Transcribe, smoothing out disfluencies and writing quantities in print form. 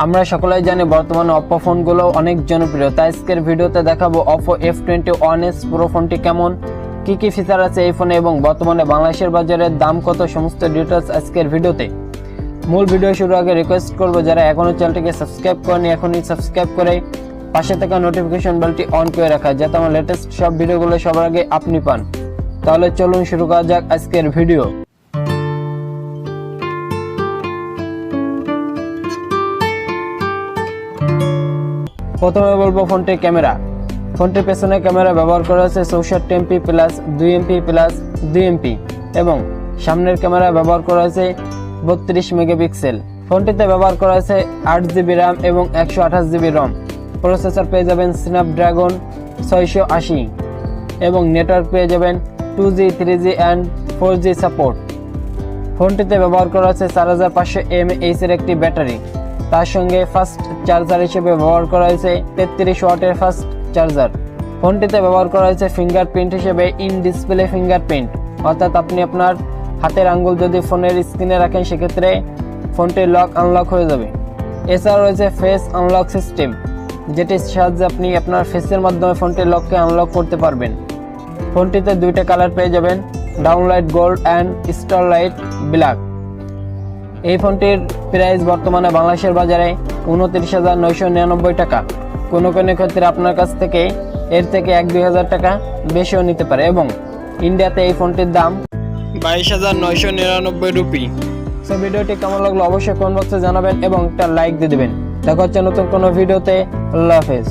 আমরা সকলেই জানি বর্তমানে Oppo ফোনগুলো অনেক জনপ্রিয়। তাই আজকের ভিডিওতে দেখাবো Oppo f21s Pro ফোনটি কেমন, কি কি ফিচার আছে এই ফোনে এবং বর্তমানে বাংলাদেশের বাজারে দাম কত, সমস্ত ডিটেইলস আজকের ভিডিওতে। মূল ভিডিও শুরু আগে রিকোয়েস্ট করব, যারা এখনো চ্যানেলটিকে সাবস্ক্রাইব করেনি এখনই সাবস্ক্রাইব করে পাশে থাকা নোটিফিকেশন বেলটি অন করে রাখা, যাতে আমার লেটেস্ট সব ভিডিওগুলো সবার আগে আপনি পান। তাহলে চলুন শুরু করা যাক আজকের ভিডিও। প্রথমে বলবো ফোনটির ক্যামেরা। ফোনটির পেছনে ক্যামেরা ব্যবহার করা হয়েছে 64 MP plus 2 MP plus 2 MP এবং সামনের ক্যামেরা ব্যবহার করা হয়েছে 32 মেগাপিক্সেল। ফোনটিতে ব্যবহার করা হয়েছে 8GB RAM এবং 128GB ROM। প্রসেসর পেয়ে যাবেন স্ন্যাপড্রাগন 680 এবং নেটওয়ার্ক পেয়ে যাবেন 2G 3G and 4G support. ফোনটিতে ব্যবহার করা হয়েছে 4500 mAh এর একটি ব্যাটারি। তার সঙ্গে ফাস্ট চার্জার হিসেবে ব্যবহার করা হয়েছে 33 ওয়াটের ফাস্ট চার্জার। ফোনটিতে ব্যবহার করা হয়েছে ফিঙ্গারপ্রিন্ট হিসেবে ইন ডিসপ্লে ফিঙ্গারপ্রিন্ট, অর্থাৎ আপনি আপনার হাতের আঙ্গুল যদি ফোনের স্ক্রিনে রাখেন সেক্ষেত্রে ফোনটি লক আনলক হয়ে যাবে। এছাড়াও রয়েছে ফেস আনলক সিস্টেম, যেটির সাহায্যে আপনি আপনার ফেসের মাধ্যমে ফোনটির লককে আনলক করতে পারবেন। ফোনটিতে দুইটা কালার পেয়ে যাবেন, downlight gold and starlight black. এই ফোনটির প্রাইস বর্তমানে বাংলাদেশের বাজারে 29,999 টাকা। কোনো কোনো ক্ষেত্রে আপনার কাছ থেকে এর থেকে 1-2 হাজার টাকা বেশিও নিতে পারে এবং ইন্ডিয়াতে এই ফোনটির দাম 22,999 রুপি। সো ভিডিওটি কেমন লাগলো অবশ্যই কমেন্ট বক্সে জানাবেন এবং একটা লাইক দিয়ে দেবেন। দেখা হচ্ছে নতুন কোনো ভিডিওতে। আল্লাহ হাফেজ।